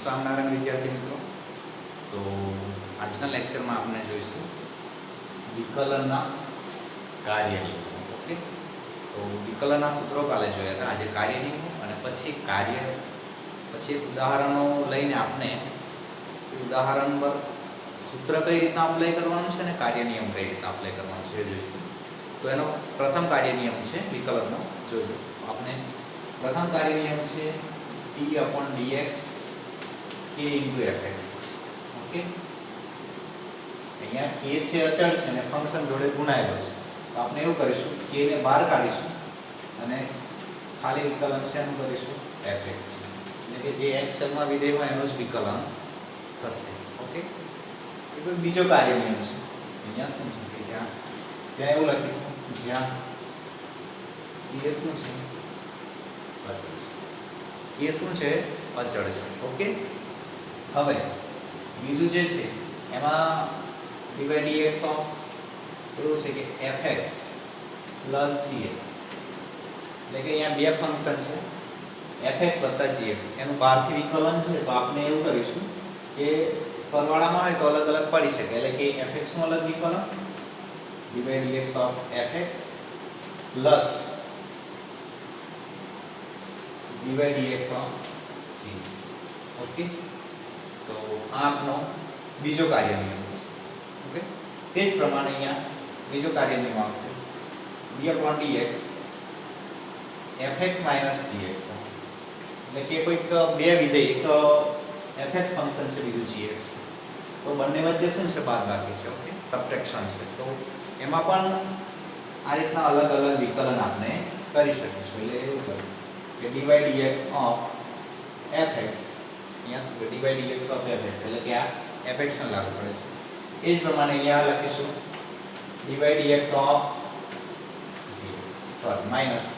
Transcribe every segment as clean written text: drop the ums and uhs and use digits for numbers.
સ્વામિનારાયણ વિદ્યાર્થી મિત્રો, તો આજના લેક્ચરમાં આપણે જોઈશું વિકલનના કાર્ય નિયમો. ઓકે, તો વિકલનના સૂત્રો કાલે જોયા હતા, આજે કાર્ય નિયમો અને પછી ઉદાહરણો લઈને આપણે ઉદાહરણ પર સૂત્ર કઈ રીતના અપ્લાય કરવાનું છે અને કાર્ય નિયમ કઈ રીતના અપ્લાય કરવાનું છે એ જોઈશું. તો એનો પ્રથમ કાર્ય નિયમ છે વિકલનનો. જોજો, આપણે પ્રથમ કાર્ય નિયમ છે t/dx k * fx. ઓકે, અહીંયા k છે અચળ છે અને ફંક્શન જોડે ગુણાયેલો છે, તો આપણે એવું કરીશું k ને બહાર કાઢીશું અને ખાલી વિકલન છે એનું કરીશું fx, એટલે કે જે x ચલમાં વિધેય હોય એનું જ વિકલન થશે. ઓકે, એ બીજો કાર્ય નિયમ છે. અહીંયા શું છે કે જ્યાં એવું લખીશું જ્યાં k શું છે અચળ છે, k શું છે અચળ છે. ઓકે, હવે બીજું જે છે એમાં dy/dx એવું છે કે fx + gx, એટલે કે અહીંયા બે ફંક્શન છે fx + gx, એનું બહારથી વિકલન છે. તો આપણે એવું કરીશું કે સરવાળામાં હોય તો અલગ અલગ પડી શકે, એટલે કે fx નું અલગ વિકલન dy/dx fx + dy/dx gx. Okay, તો આ આપનો બીજો કાર્ય નિયમ થશે. ઓકે, તે જ પ્રમાણે અહીંયા બીજો કાર્ય નિયમ આવશે d/dx fx - gx, એટલે કે કોઈક બે વિધેય, એક fx ફંક્શન છે, બીજું gx છે, તો બંને વચ્ચે શું છે બાદબાકી છે. ઓકે, સબટ્રેક્શન છે. તો એમાં પણ આ રીતના અલગ અલગ વિકલન આપણે કરી શકીશું. એટલે એવું કરું કે dy/dx fx, અહીંયા શું કે dy/dx fx, એટલે કે આ fx ને લાગુ પડે છે. એ જ પ્રમાણે અહીંયા લખીશું dy/dx gx, સોરી માઈનસ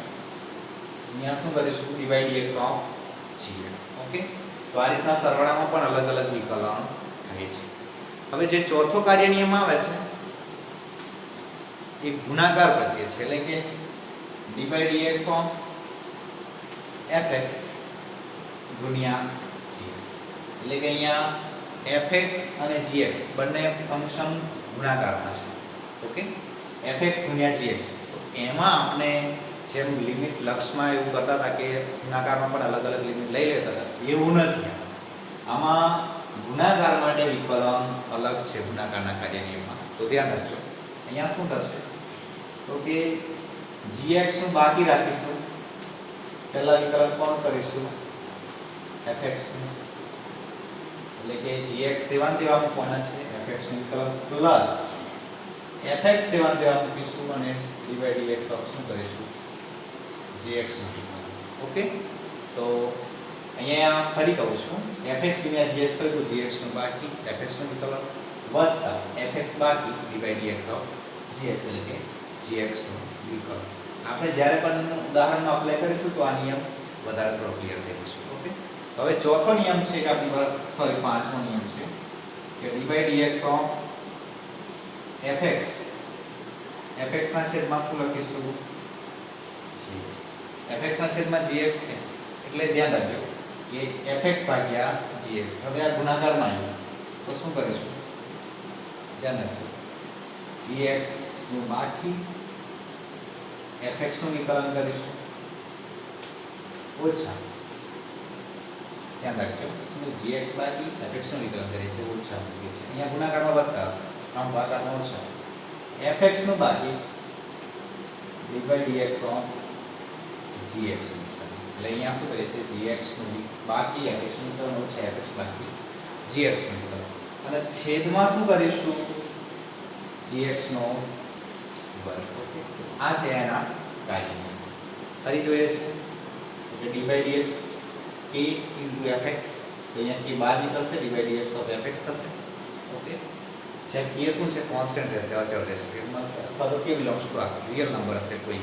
અહીંયા શું કરીશું dy/dx gx. ઓકે, તો આ રીતના સરવાળામાં પણ અલગ અલગ વિકલન થાય છે. હવે જે ચોથો કાર્ય નિયમ આવે છે એ ગુણાકાર પ્રત્યે છે, એટલે કે dy/dx fx ગુણ્યા gx, એટલે કે અહીંયા fx અને gx બંને ફંક્શન ગુણાકારમાં છે. ઓકે, fx ગુણ્યા gx, તો એમાં આપણે જેમ લિમિટ લક્ષમાં એવું કરતા હતા કે ગુણાકારમાં પણ અલગ અલગ લિમિટ લઈ લેતા હતા, એવું નથી. આમાં ગુણાકાર માટે વિકલન અલગ છે ગુણાકારના કાર્ય નિયમમાં, તો ધ્યાન રાખજો. અહીંયા શું થશે તો કે gx નું બાકી રાખીશું, પહેલા વિકલન કોણ કરીશું fx નું, એટલે કે gx તેવાને તેવા મૂકવાના છે, fx નું વિકલન પ્લસ fx તેવાને તેવા મૂકીશું અને dy/dx શું કરીશું gx નું વિકલન. ઓકે, તો અહીંયા ફરી કહું છું fx ગુણ્યા gx હોય તો gx નું બાકી fx નું વિકલન વત્તા fx બાકી dy/dx gx, એટલે કે gx નું વિકલન. આપણે જ્યારે પણ ઉદાહરણમાં અપ્લાય કરીશું તો આ નિયમ વધારે થોડો ક્લિયર થઈ જશે. ઓકે, હવે ચોથો નિયમ છે કે આપણી પર પાંચમો નિયમ છે કે dy/dx fx, fx ના છેદમાં શું લખીશું gx, fx ના છેદમાં gx છે, એટલે ધ્યાન રાખજો કે fx ભાગ્યા gx. હવે આ ગુણાકારમાં આવ્યું તો શું કરીશું ધ્યાન રાખજો, gx નું બાકી fx નું વિકલન કરીશું ઓછા, ધ્યાન રાખજો gx બાકી fx નું વિકલન કરીએ છીએ ઓછા મૂકીએ છીએ. અહીંયા ગુણાકારમાં વત્તા, આમ ભાગાકારમાં ઓછા, fx નું બાકી dy/dx gx, એટલે અહીંયા શું કરીએ છીએ gx નું બાકી fx નું વિકલન ઓછા fx બાકી gx નું વિકલન, અને છેદમાં શું કરીશું gx નો વર્ગ. ઓકે, આ તેના કાર્ય નિયમ ફરી જોઈએ છે કે dy/dx k * fx, તો અહીંયા k બહાર નીકળશે, dy/dx fx થશે. ઓકે, જ્યાં k શું છે કોન્સ્ટન્ટ રહેશે, અચળ રહેશે, અથવા તો k બિલોંગ્સ ટુ આ રિયલ નંબર હશે કોઈ.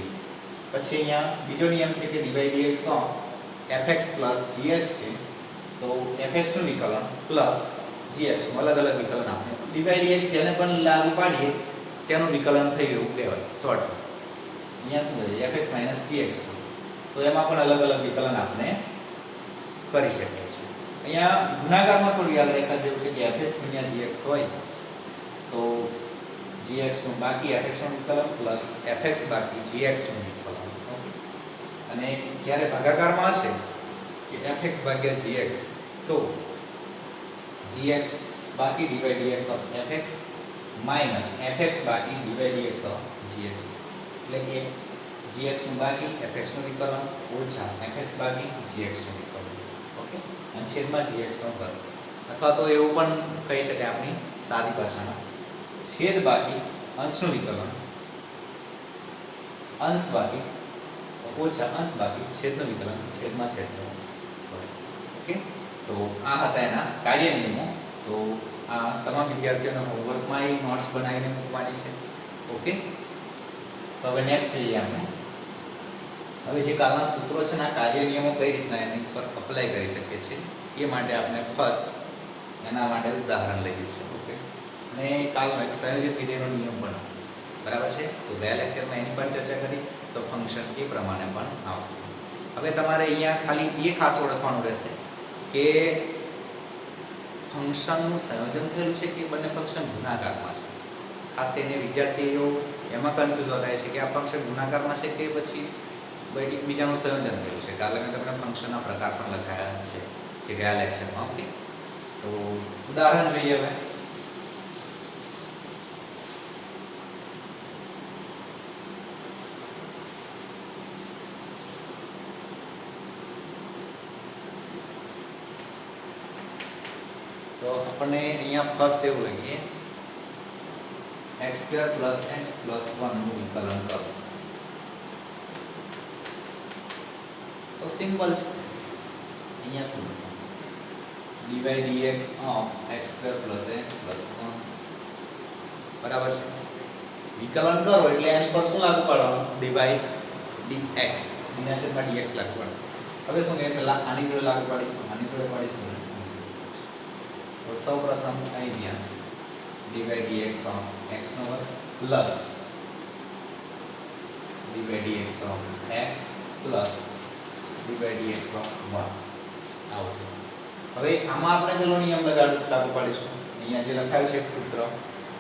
પછી અહીંયા બીજો નિયમ છે કે dy/dx fx + gx છે, તો fx નું વિકલન પ્લસ gx નું અલગ અલગ વિકલન આપણે dy/dx જેને પણ લાગુ પાડીએ તેનું વિકલન થઈ ગયું કહેવાય શોર્ટ. અહીંયા શું છે fx - gx, તો એમાં પણ અલગ અલગ વિકલન આપણે કરી શકીએ છીએ. અહીંયા ગુણાકારમાં થોડું યાદ રાખવા જેવું છે કે fx ગુણ્યા gx હોય તો gx નું બાકી fx નું વિકલન પ્લસ fx બાકી gx નું વિકલન. ઓકે, અને જ્યારે ભાગાકારમાં હશે કે fx ભાગ્યા gx તો gx બાકી divide dx of fx minus fx બાકી ડિવાઇડ dx ઓફ gx, એટલે કે gx નું બાકી fx નું વિકલન ઓછા fx બાકી gx નું વિકલન. ઓકે, અને છેદમાં gx નો વર્ગ, અથવા તો એવું પણ કહી શકાય આપણી સાદી ભાષામાં છેદ બાકી અંશનું વિકલન અંશ બાકી ઓછા અંશ બાકી છેદનું વિકલન છેદમાં છેદનો વર્ગ. ઓકે, તો આ હતા એના કાર્ય નિયમો. તો આ તમામ વિદ્યાર્થીઓને હોમવર્કમાં એ નોટ્સ બનાવીને મૂકવાની છે. ઓકે, તો હવે નેક્સ્ટ જઈએ આપણે. હવે જે કાલના સૂત્રો છે ને આ કાર્ય નિયમો કઈ રીતના એની પર અપ્લાય કરી શકીએ છીએ એ માટે આપણે ફર્સ્ટ એના માટે ઉદાહરણ લઈએ છીએ. ઓકે, અને કાલનો એક સંયોજિત વિધેયનો નિયમ બનાવો, બરાબર છે. તો ગયા લેક્ચરમાં એની પર ચર્ચા કરી, તો ફંક્શન એ પ્રમાણે પણ આવશે. હવે તમારે અહીંયા ખાલી એ ખાસ ઓળખવાનું રહેશે કે ફંક્શનનું સંયોજન થયેલું છે કે બંને ફંક્શન ગુણાકારમાં છે. ખાસ કરીને વિદ્યાર્થીઓ એમાં કન્ફ્યુઝ થાય છે કે આ ફંક્શન ગુણાકારમાં છે કે પછી એકબીજાનું સંયોજન થયેલું છે. કાલે મેં તમને ફંક્શનના પ્રકાર પણ લખાયા છે જે ગયા લેક્ચરમાં. ઓકે, તો ઉદાહરણ જોઈએ હવે. તો આપણને અહીંયા ફર્સ્ટ એવું લઈએ x² + x + 1 નું વિકલન કરો. તો સિમ્પલ છે. અહીંયા શું dy dx of x² + x + 1, બરાબર છે. વિકલન કરો એટલે એની પર શું લાગુ પાડવાનું? dy dx, એના છેદમાં dx લાગુ પાડવાનું. હવે શું કે પહેલા આની જોડે લાગુ પાડીશું, આની જોડે પાડીશું. તો સૌપ્રથમ અહીંયા dy dx of x નો વર્ગ plus dy dx of x plus dy dx of 1 આવું. હવે આમાં આપણે પેલો નિયમ લાગુ પાડીશું. અહીંયા જે લખાયું છે એક સૂત્ર,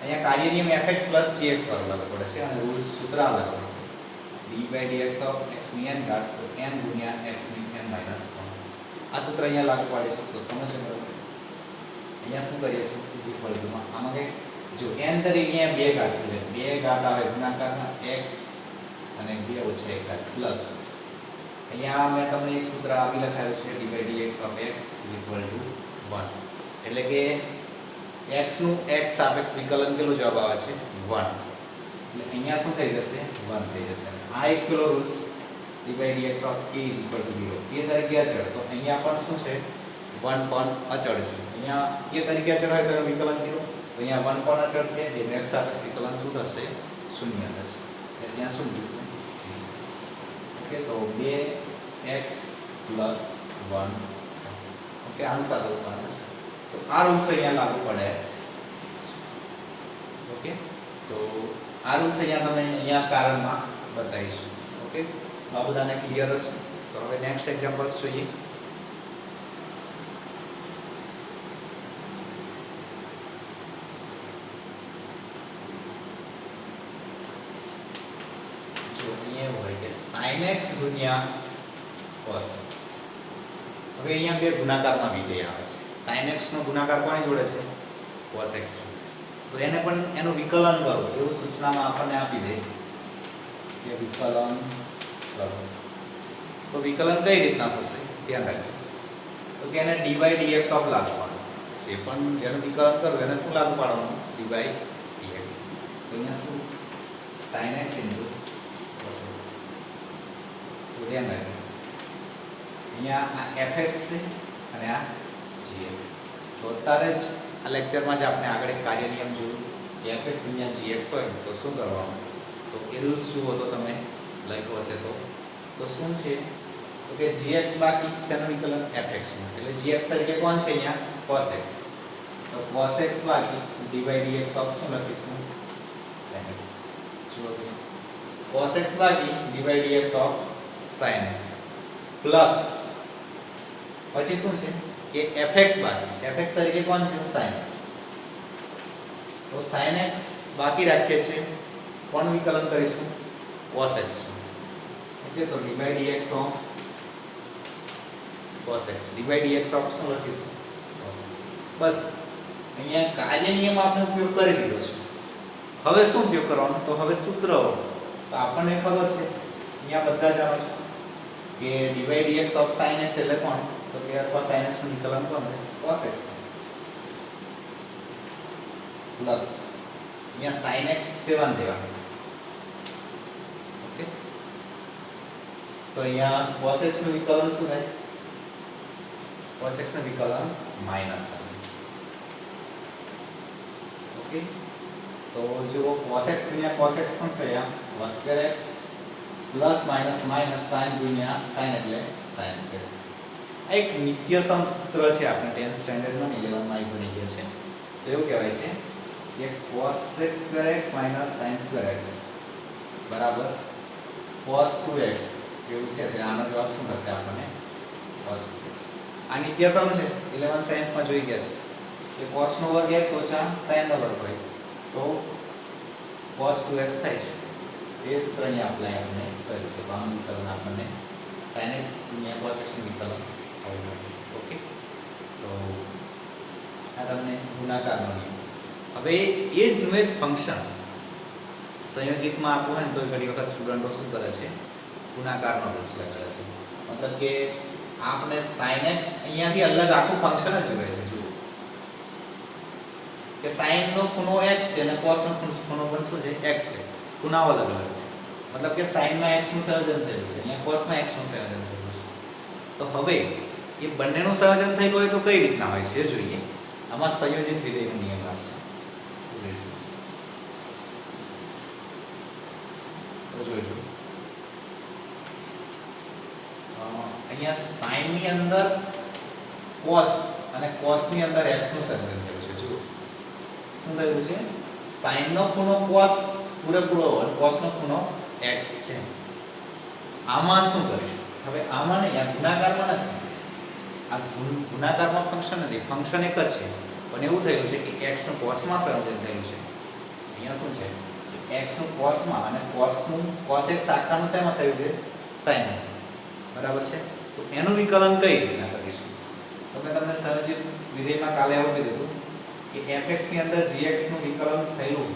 અહીંયા કાર્ય નિયમ fx + gx વાળો લાગુ પડે છે અને રૂલ સૂત્ર આ લાગુ પડશે dy dx of x ની n ઘાત તો n ગુણ્યા x ની n - 1. આ સૂત્ર અહીંયા લાગુ પાડીશું તો સમજો બરાબર. અહીંયા શું કરીએ છીએ ઇઝ ઇક્વલ ટુ માં આમાં કે જો n તરીકે અહીંયા બે ઘાત છે, બે ઘાત આવે ગુણાકારમાં x અને 2 - 1 ઘાત પ્લસ અહીંયા મેં તમને એક સૂત્ર આપી લખાયું છે dy dx of x = 1, એટલે કે x નું x સાપેક્ષ વિકલન કેટલું જવાબ આવે છે 1, એટલે અહીંયા શું થઈ જશે 1 થઈ જશે. આ એક પેલો rules dy dx of k = 0, k તરીકે અચળ, તો અહીંયા પણ શું છે 1 પણ અચળ છે. અહીંયા k તરીકે અચળ હોય તો એનું વિકલન 0, તો અહીંયા 1 પણ અચળ છે જેનું x સાપેક્ષ વિકલન શું થશે 0 થશે, એટલે ત્યાં શું થશે 0. ઓકે, તો 2x + 1. ઓકે, આનું સાદું રૂપ છે. તો આ રૂલ્સ અહીંયા લાગુ પડે. ઓકે, તો આ રૂલ્સ અહીંયા તમે અહીંયા કારણમાં બતાવીશું. ઓકે, તો આ બધાને ક્લિયર હશે. તો હવે નેક્સ્ટ એક્ઝામ્પલ્સ જોઈએ. sin x ગુણ્યા cos x. હવે અહીંયા બે ગુણાકારમાં વિધેય આવે છે. sin x નો ગુણાકાર કોની જોડે છે cos x જોડે, તો એને પણ એનું વિકલન કરો એવું સૂચનામાં આપણને આપી દે કે વિકલન કરો. તો વિકલન કઈ રીતના થશે ધ્યાન રાખજો. તો કે એને dy dx ઓફ લાગુ પાડવાનું છે, પણ જેનું વિકલન કરવું એને શું લાગુ પાડવાનું dy dx. તો અહીંયા શું sin x cos x. ધ્યાન રાખજો અહીંયા આ fx છે અને આ gx. તો અત્યારે જ આ લેક્ચરમાં જ આપણે આગળ એક કાર્ય નિયમ જોયું કે fx ગુણ્યા gx હોય તો શું કરવાનું, તો એ રૂલ્સ જુઓ તો તમે લખ્યો હશે તો શું છે તો કે gx બાકી શેનું વિકલન fx નું, એટલે gx તરીકે કોણ છે અહીંયા cos x, તો cos x બાકી dy dx ઓફ શું લખીશું sin x. જુઓ cos x બાકી dy dx of sin x plus પછી શું છે કે fx બાકી fx તરીકે કોણ છે sin x, તો sin x બાકી રાખીએ છીએ, કોણ વિકલન કરીશું cos x, એટલે તો dy/dx of cos x, dy/dx of શું લખીશું cos x. બસ અહીંયા કાર્ય નિયમ આપણે ઉપયોગ કરી દીધો છે. હવે શું ઉપયોગ કરવાનો, તો હવે સૂત્ર તો આપણને ખબર છે, અહીંયા બધા જાણો છો કે dy/dx ઓફ sin x એટલે કોણ, તો કે અથવા sin x નું વિકલન કોણ છે cos x પ્લસ અહીંયા sin x સેવન દેવા, ઓકે. તો અહીંયા cos x નું વિકલન શું થાય, cos x નું વિકલન માઈનસ sin x, ઓકે. તો જો cos x ગુણ્યા cos x પણ થયા cos square x plus minus minus sin ગુણ્યા sin એટલે sin square x. આ એક નિત્યસમ સૂત્ર છે, આપણે 10th સ્ટેન્ડર્ડમાં 11 માં ભણી ગયા છે. તો એવું કહેવાય છે કે cos x square x minus sin square x બરાબર cos 2x એવું છે. એટલે આનો જવાબ શું થશે આપણને cos 2x. આ નિત્યસમ છે, 11 સાયન્સમાં જોઈ ગયા છે કે cos નો વર્ગ x ઓછા sin નો વર્ગ હોય તો cos 2x થાય છે. એ સૂત્ર અહીંયા અપ્લાય આપણે કર્યું છે. તો આનું વિકલન આપણને sin x ગુણ્યા cos x નું વિકલન આવું, ઓકે. તો આ તમને ગુણાકારનો નિયમ. હવે એ જ નું જ ફંક્શન સંયોજિતમાં આપવું હોય ને તો ઘણી વખત સ્ટુડન્ટો શું કરે છે ગુણાકારનો રૂલ્સ લગાડે છે. મતલબ કે આપણે sin x અહીંયાથી અલગ આખું ફંક્શન જ જોવે છે. જુઓ કે sin નો ખૂણો x છે અને cos નો ખૂણો પણ શું છે x છે. ખૂણાઓ અલગ અલગ છે. મતલબ કે sin માં x નું સંયોજન થયું છે, અહીંયા cos માં x નું સંયોજન થયું છે. તો હવે એ બંનેનું સંયોજન થયું હોય તો કઈ રીતના હોય છે એ જોઈએ. આમાં સંયોજિત વિધેયનો નિયમ આવશે. જોઈશું અહીંયા sin ની અંદર cos અને cos ની અંદર x નું સંયોજન થયું છે. જુઓ શું થયું છે, sin નો ખૂણો cos પૂરેપૂરો અને cos નો ખૂણો x છે. આમાં શું કરીશું, હવે આમાં નહીં, આ ગુણાકારમાં નથી, આ ગુણાકારમાં ફંક્શન નથી, ફંક્શન એક જ છે પણ એવું થયું છે કે x નું cos માં સંયોજન થયું છે. અહીંયા શું છે x નું cos માં અને cos x આખાનું શેમાં થયું છે sin, બરાબર છે. તો એનું વિકલન કઈ રીતના કરીશું, તો મેં તમને સંયોજિત વિધેયમાં કાલે એવું કીધું કે fx ની અંદર gx નું વિકલન થયું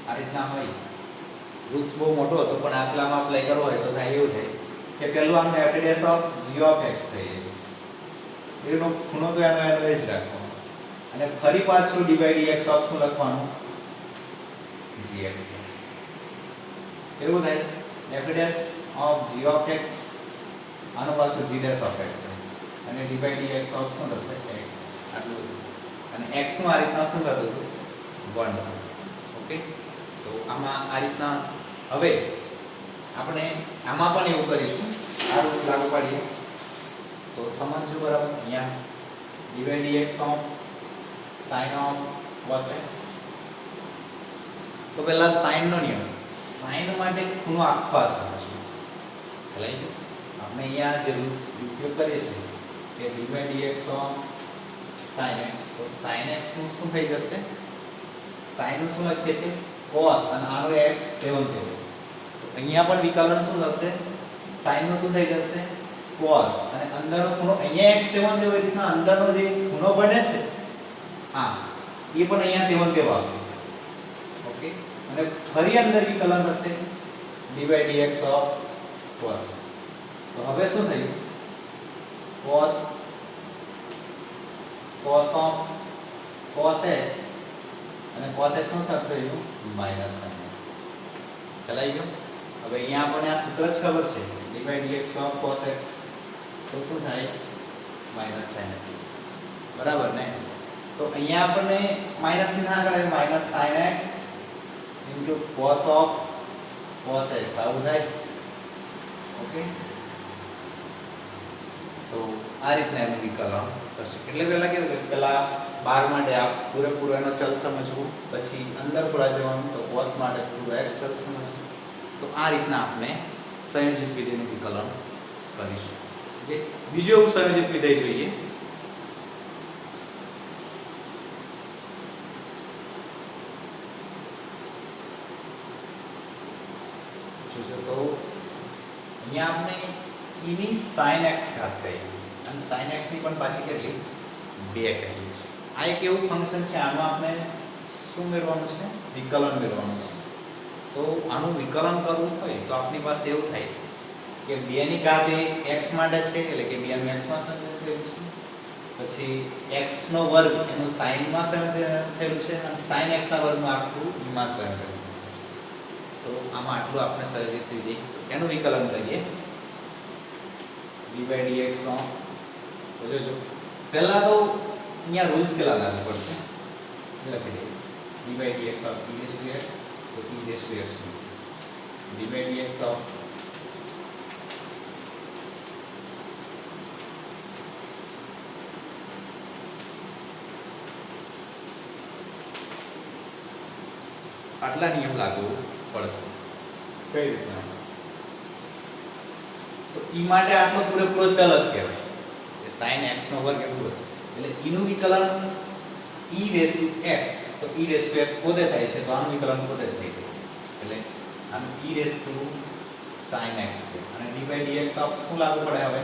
આ રીતના હોય. રૂલ્સ બહુ મોટો હતો પણ આટલામાં અપ્લાય કરવો હોય તો થાય એવું થાય કે પહેલું આનું f of g of x થઈ જાય, એનો ખૂણો તો એનો જ રાખવાનો અને ફરી પાછું dy/dx ઓફ શું લખવાનું gx. એવું થાય f of g of x આનો પાછું g ઓફ x થાય અને dy/dx ઓફ શું થશે x. આટલું અને x નું આ રીતના શું થતું હતું 1 થતું, ઓકે. તો આમાં આ રીતના હવે આપણે આમાં પણ એવું કરીશું, આ રૂલ્સ લાગુ પાડીએ તો સમજજો બરાબર. અહીંયા dy/dx of sin of cos x. તો પહેલા sin નો નિયમ, sin માટે ખૂણો આખો સમજવું ભલાઈ ગયું. આપણે અહીંયા જે રૂલ્સ ઉપયોગ કરીએ છીએ કે dy/dx ઓફ sin x, તો sin x નું શું થઈ જશે, sin નું શું લખીએ છીએ cos અને આનો x તેવું તેવું. તો અહીંયા પણ વિકલન શું થશે, sin નું શું થઈ જશે cos અને અંદરનો ખૂણો અહીંયા x તેવું તેવું, એ રીતના અંદરનો જે ખૂણો બને છે આ એ પણ અહીંયા તેવું તેવું આવશે, ઓકે. અને ફરી અંદર વિકલન થશે dy/dx ઓફ cos x. તો હવે શું થયું cos ઓફ cos x અને cos x નું શું થયું માઈનસ sin x. ચલાઈ ગયો. હવે અહીંયા આપણને આ સૂત્ર જ ખબર છે dy/dx ઓફ cos x તો શું થાય માઈનસ sin x, બરાબર ને. તો અહીંયા આપણને માઈનસ થી ના આગળ minus sin x into cos of cos x આવું થાય, ઓકે. તો આ રીતના એનું વિકલન થશે. એટલે પહેલા કેવું કે પહેલા 12 માટે આ પૂરેપૂરો એનો ચલ સમજવું, પછી અંદર થોડા જવાનું તો cos માટે પૂરો x ચલ સમજવું. તો આ રીતના આપણે સંયોજિત વિધેયનું વિકલન કરીશું. ઓકે. બીજું એવું સંયોજિત વિધેય જોઈએ અહીંયા આપણે એની sin x ઘાત કહીએ અને sin x ની પણ પાછી કેટલી 2 કહીએ છીએ. આ એક એવું ફંક્શન છે, આમાં આપણે શું મેળવવાનું છે? વિકલન મેળવવાનું છે. તો આનું વિકલન કરવું હોય તો આપણી પાસે એવું થાય કે 2 ની ઘાત એ x માટે છે, એટલે કે 2 નું x માં સંકલન થયેલું છે. પછી x નો વર્ગ એનું sin માં સંકલન થયેલું છે અને sin x ના વર્ગમાં આખું e માં સંકલન થયેલું છે. તો આમાં આટલું આપણે સહજિત રીતે એનું વિકલન કરીએ. d dx નો તો જોજો પહેલા તો અહીંયા રૂલ્સ કેલા લાગુ પડશે લખી દઈએ. d dx of e raised to x તો e raised to x d dx of આટલા નિયમ લાગુ પડશે. કઈ રીતના? તો e માટે આટલો પૂરેપૂરો ચલ જ કહેવાય કે sin x નો વર્ગ એ પૂરો, એટલે e નું વિકલન e raised to x, તો e raised to x પોતે થાય છે, તો આનું વિકલન પોતે જ થઈ જશે. એટલે આનું e raised to sin x અને d dx ઓફ શું લાગુ પડે હવે?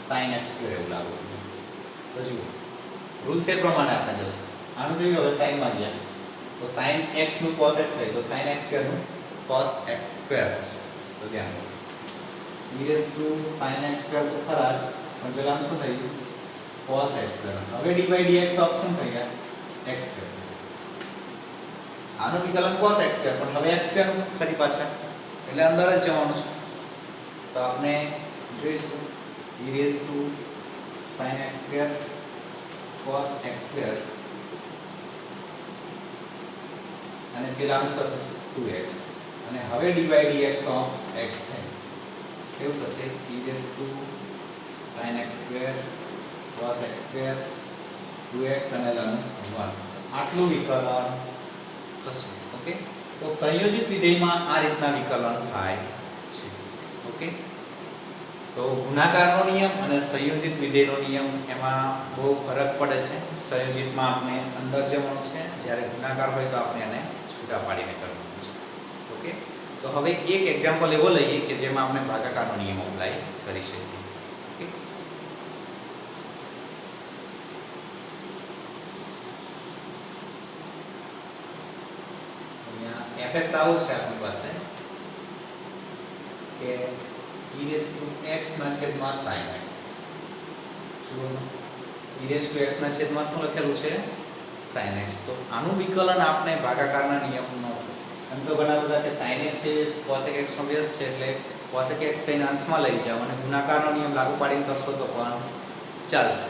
sin x એવું લાગુ પડે. તો જુઓ રૂલ્સ એ પ્રમાણે આપણે જશું. આનું તો હવે sin માં ગયા તો sin x નું cos x થાય, તો sin x સ્ક્વેર નું cos x સ્ક્વેર થશે. તો ધ્યાન રાખો e raised to sin x square તો ખરા જ, પણ પેલા શું થઈ ગયું? cos x square. હવે d dx ઓફ શું થઈ ગયા? x square. આનું વિકલન cos x સ્ક્વેર, પણ હવે x સ્ક્વેર નું ફરી પાછા એટલે અંદર જ જવાનું છે. તો આપણે જોઈશું e raised to sin x square cos x square અને પેલાનું સતત 2x અને હવે d dx of x થાય. કેવું થશે? e raised to sin x square cos x square 2x અને ln 1 આટલું વિકલન થશે. ઓકે, તો સંયોજિત વિધેયમાં આ રીતના વિકલન થાય છે. ઓકે, તો ગુણાકારનો નિયમ અને સંયોજિત વિધેયનો નિયમ એમાં બહુ ફરક પડે છે. સંયોજિતમાં આપણે અંદર જવાનું છે, જ્યારે ગુણાકાર હોય તો આપણે એને છૂટા પાડીને કરવાનું છે. ઓકે, તો હવે એક એક્ઝામ્પલ એવો લઈએ કે જેમાં આપણે ભાગાકારનો નિયમ અપ્લાય કરી શકીએ. ઓકે, અહીંયા fx આવું છે આપણી પાસે કે e raised to x ના છેદમાં sin x. જુઓ e raised to x ના છેદમાં શું લખેલું છે? sin x. તો આનું વિકલન આપણે ભાગાકારના નિયમનો એમ તો ઘણા બધા કે sin x છે cosec x નો બેઝ છે, એટલે cosec x કઈને અંશમાં લઈ જાવ અને ગુણાકારનો નિયમ લાગુ પાડીને કરશો તો પણ ચાલશે.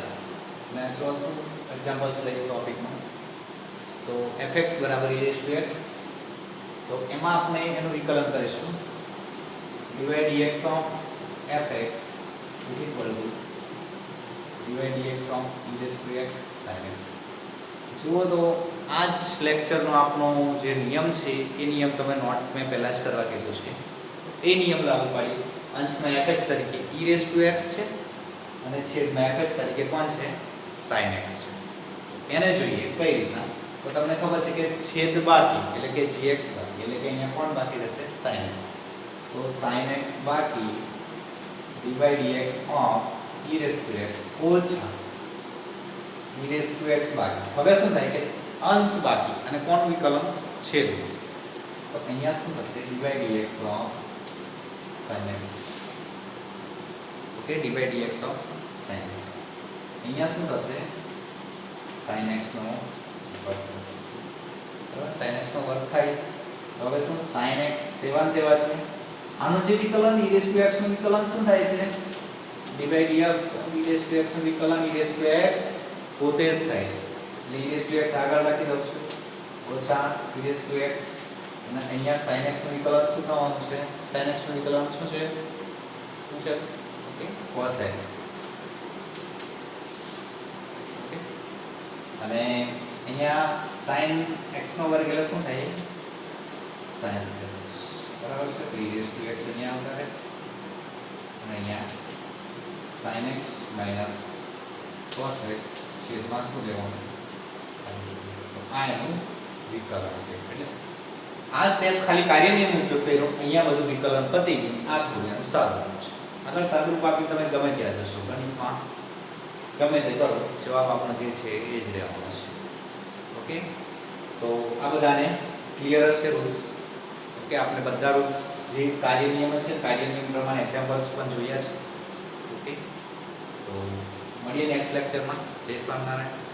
અને ચોથું એક્ઝામ્પલ્સ લઈએ ટોપિકમાં. તો fx બરાબર e raised to x, તો એમાં આપણે એનું વિકલન કરીશું. d dx of fx is equal to d dx of e raised to x sin x. જુઓ તો આ જ લેક્ચરનો આપણો જે નિયમ છે એ નિયમ તમે નોટ મેં પહેલા જ કરવા કીધું છે. એ નિયમ લાગુ પાડી અંશમાં fx તરીકે e raised to x છે અને છેદમાં fx તરીકે કોણ છે? sin x છે. એને જોઈએ કઈ રીતના? તો તમને ખબર છે કે છેદ બાકી એટલે કે gx બાકી, એટલે કે અહીંયા કોણ બાકી રહેશે? sin x. તો sin x બાકી d dx of e raised to x ઓછા e raised to x બાકી. હવે શું થાય કે અંશ બાકી અને કોણ વિકલન? છેદ. તો અહીંયા શું થશે? d dx of sin x. Okay, d dx of sin x. અહીંયા શું થશે? sin x નો વર્ગ થશે. બરાબર, sin x નો વર્ગ થાય. હવે શું? sin x તેવા ને તેવા છે. આનું જે વિકલન e raised to x નું વિકલન શું થાય છે? d dx e raised to x નું વિકલન e raised to x પોતે જ થાય છે. એટલે e raised to x આગળ લખી દઉં છું ઓછા e raised to x અને અહીંયા sin x નું વિકલન શું થવાનું છે? sin x નું વિકલન શું છે? Okay, cos x. ઓકે, અને અહીંયા sin x નો વર્ગ એટલે શું થાય? sin square x. બરાબર છે. e raised to x અહીંયા આવતા રહે અને અહીંયા sin x minus cos x છેદમાં શું લેવાનું? sin square x. તો આ એનું વિકલન છે. એટલે આ સ્ટેપ ખાલી કાર્ય નિયમનો ઉપયોગ કર્યો, અહીંયા બધું વિકલન પતી ગયું. આ થોડું એનું સાદુરૂપ છે. આગળ સાદુરૂપ આપી તમે ગમે ત્યાં જશો ગણિતમાં, ગમે તે કરો, જવાબ આપણો જે છે એ જ રહેવાનો છે. ઓકે, તો આ બધાને ક્લિયર હશે રૂલ્સ. ઓકે, આપણે બધા રૂલ્સ જે કાર્ય નિયમ છે, કાર્ય નિયમ પ્રમાણે એક્ઝામ્પલ્સ પણ જોયા છે. ઓકે, તો મળીએ નેક્સ્ટ લેક્ચરમાં. જય સ્વામિનારાયણ.